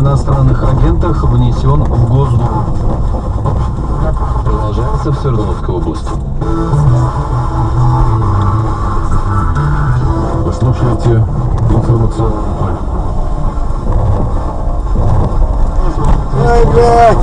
иностранных агентах внесен в Госдуму. Продолжается в Свердловской области. Вы слушаете информационный поле. Ай, блядь!